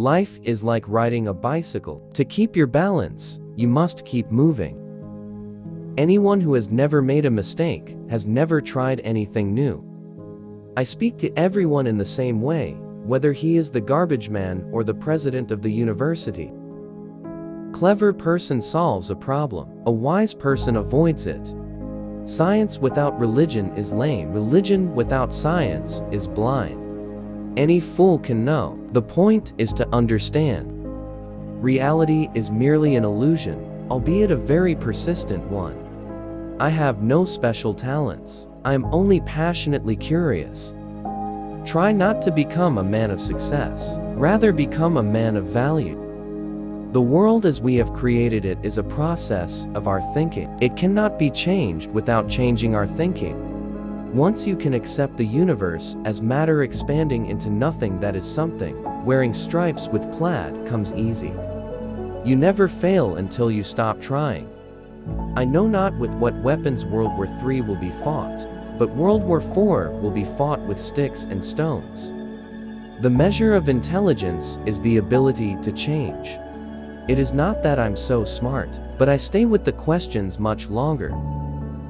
Life is like riding a bicycle. To keep your balance, you must keep moving. Anyone who has never made a mistake has never tried anything new. I speak to everyone in the same way, whether he is the garbage man or the president of the university. Clever person solves a problem. A wise person avoids it. Science without religion is lame. Religion without science is blind. Any fool can know. The point is to understand. Reality is merely an illusion, albeit a very persistent one. I have no special talents. I am only passionately curious. Try not to become a man of success. Rather become a man of value. The world as we have created it is a process of our thinking. It cannot be changed without changing our thinking. Once you can accept the universe as matter expanding into nothing that is something, wearing stripes with plaid comes easy. You never fail until you stop trying. I know not with what weapons World War III will be fought, but World War IV will be fought with sticks and stones. The measure of intelligence is the ability to change. It is not that I'm so smart, but I stay with the questions much longer.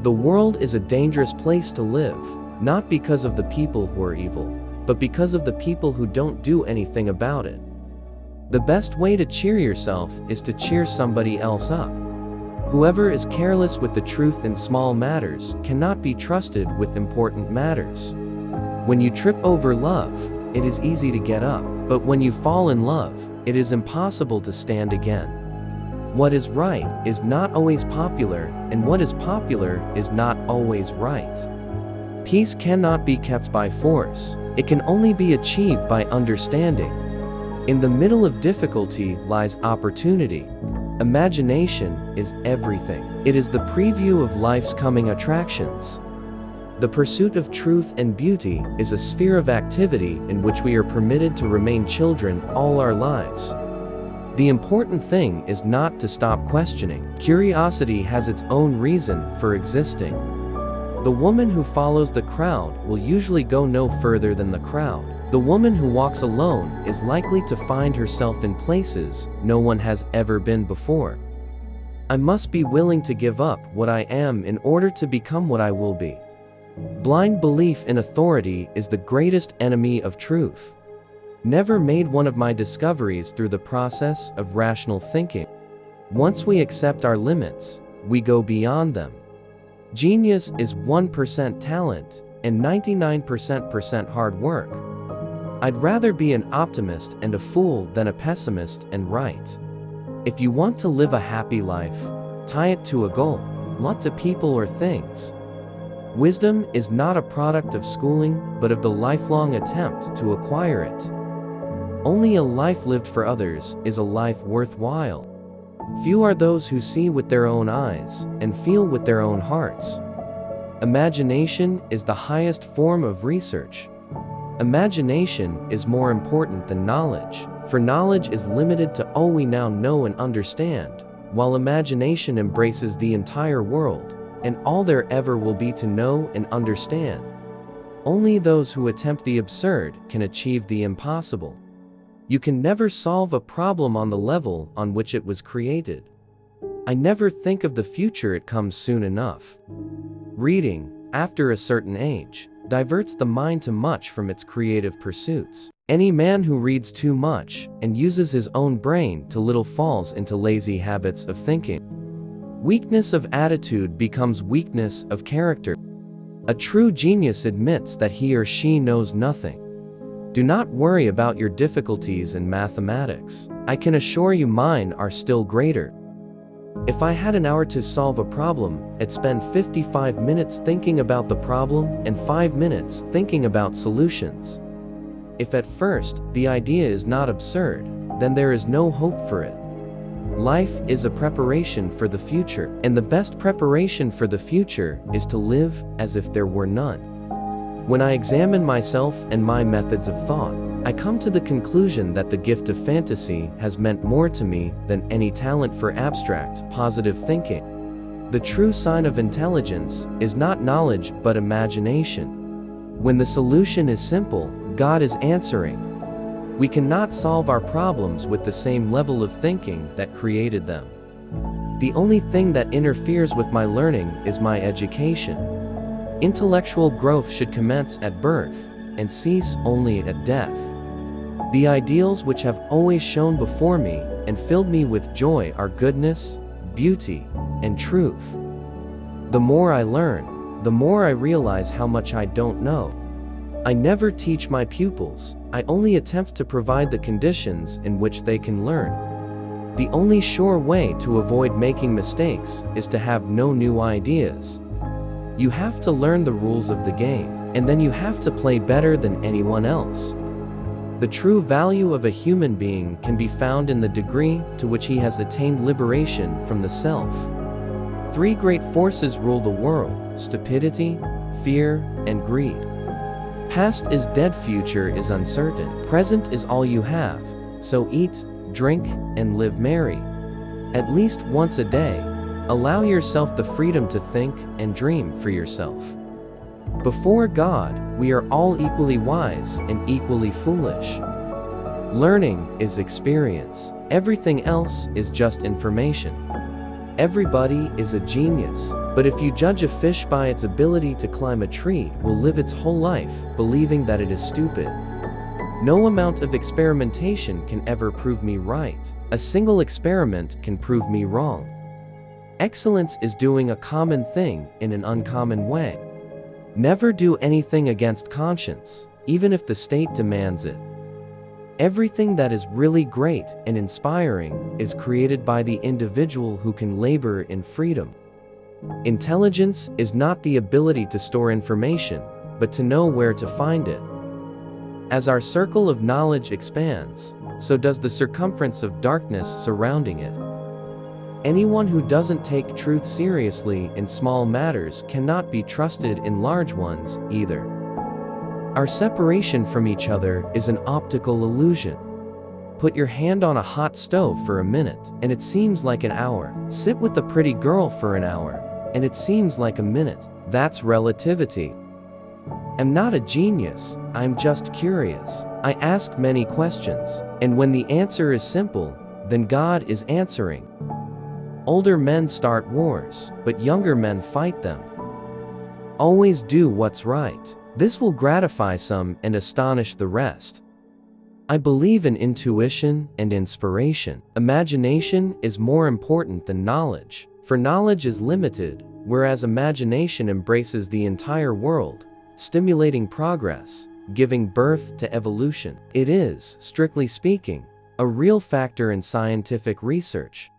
The world is a dangerous place to live, not because of the people who are evil, but because of the people who don't do anything about it. The best way to cheer yourself is to cheer somebody else up. Whoever is careless with the truth in small matters cannot be trusted with important matters. When you trip over love, it is easy to get up, but when you fall in love, it is impossible to stand again. What is right is not always popular, and what is popular is not always right. Peace cannot be kept by force. It can only be achieved by understanding. In the middle of difficulty lies opportunity. Imagination is everything. It is the preview of life's coming attractions. The pursuit of truth and beauty is a sphere of activity in which we are permitted to remain children all our lives. The important thing is not to stop questioning. Curiosity has its own reason for existing. The woman who follows the crowd will usually go no further than the crowd. The woman who walks alone is likely to find herself in places no one has ever been before. I must be willing to give up what I am in order to become what I will be. Blind belief in authority is the greatest enemy of truth. Never made one of my discoveries through the process of rational thinking. Once we accept our limits, we go beyond them. Genius is 1% talent and 99% hard work. I'd rather be an optimist and a fool than a pessimist and right. If you want to live a happy life, tie it to a goal, not to people or things. Wisdom is not a product of schooling, but of the lifelong attempt to acquire it. Only a life lived for others is a life worthwhile. Few are those who see with their own eyes and feel with their own hearts. Imagination is the highest form of research. Imagination is more important than knowledge, for knowledge is limited to all we now know and understand, while imagination embraces the entire world, and all there ever will be to know and understand. Only those who attempt the absurd can achieve the impossible. You can never solve a problem on the level on which it was created. I never think of the future, it comes soon enough. Reading, after a certain age, diverts the mind too much from its creative pursuits. Any man who reads too much and uses his own brain too little falls into lazy habits of thinking. Weakness of attitude becomes weakness of character. A true genius admits that he or she knows nothing. Do not worry about your difficulties in mathematics. I can assure you mine are still greater. If I had an hour to solve a problem, I'd spend 55 minutes thinking about the problem and 5 minutes thinking about solutions. If at first the idea is not absurd, then there is no hope for it. Life is a preparation for the future, and the best preparation for the future is to live as if there were none. When I examine myself and my methods of thought, I come to the conclusion that the gift of fantasy has meant more to me than any talent for abstract, positive thinking. The true sign of intelligence is not knowledge but imagination. When the solution is simple, God is answering. We cannot solve our problems with the same level of thinking that created them. The only thing that interferes with my learning is my education. Intellectual growth should commence at birth and cease only at death. The ideals which have always shone before me and filled me with joy are goodness, beauty, and truth. The more I learn, the more I realize how much I don't know. I never teach my pupils, I only attempt to provide the conditions in which they can learn. The only sure way to avoid making mistakes is to have no new ideas. You have to learn the rules of the game, and then you have to play better than anyone else. The true value of a human being can be found in the degree to which he has attained liberation from the self. Three great forces rule the world: stupidity, fear, and greed. Past is dead, future is uncertain. Present is all you have, so eat, drink, and live merry. At least once a day, allow yourself the freedom to think and dream for yourself. Before God, we are all equally wise and equally foolish. Learning is experience. Everything else is just information. Everybody is a genius, but if you judge a fish by its ability to climb a tree, will live its whole life believing that it is stupid. No amount of experimentation can ever prove me right. A single experiment can prove me wrong. Excellence is doing a common thing in an uncommon way. Never do anything against conscience, even if the state demands it. Everything that is really great and inspiring is created by the individual who can labor in freedom. Intelligence is not the ability to store information, but to know where to find it. As our circle of knowledge expands, so does the circumference of darkness surrounding it. Anyone who doesn't take truth seriously in small matters cannot be trusted in large ones either. Our separation from each other is an optical illusion. Put your hand on a hot stove for a minute, and it seems like an hour. Sit with a pretty girl for an hour, and it seems like a minute. That's relativity. I'm not a genius, I'm just curious. I ask many questions, and when the answer is simple, then God is answering. Older men start wars, but younger men fight them. Always do what's right. This will gratify some and astonish the rest. I believe in intuition and inspiration. Imagination is more important than knowledge, for knowledge is limited, whereas imagination embraces the entire world, stimulating progress, giving birth to evolution. It is, strictly speaking, a real factor in scientific research.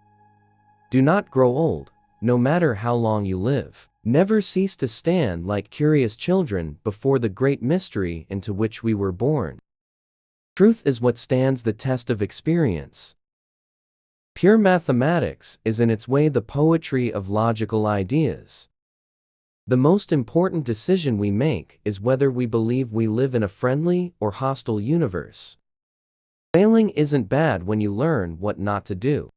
Do not grow old, no matter how long you live. Never cease to stand like curious children before the great mystery into which we were born. Truth is what stands the test of experience. Pure mathematics is in its way the poetry of logical ideas. The most important decision we make is whether we believe we live in a friendly or hostile universe. Failing isn't bad when you learn what not to do.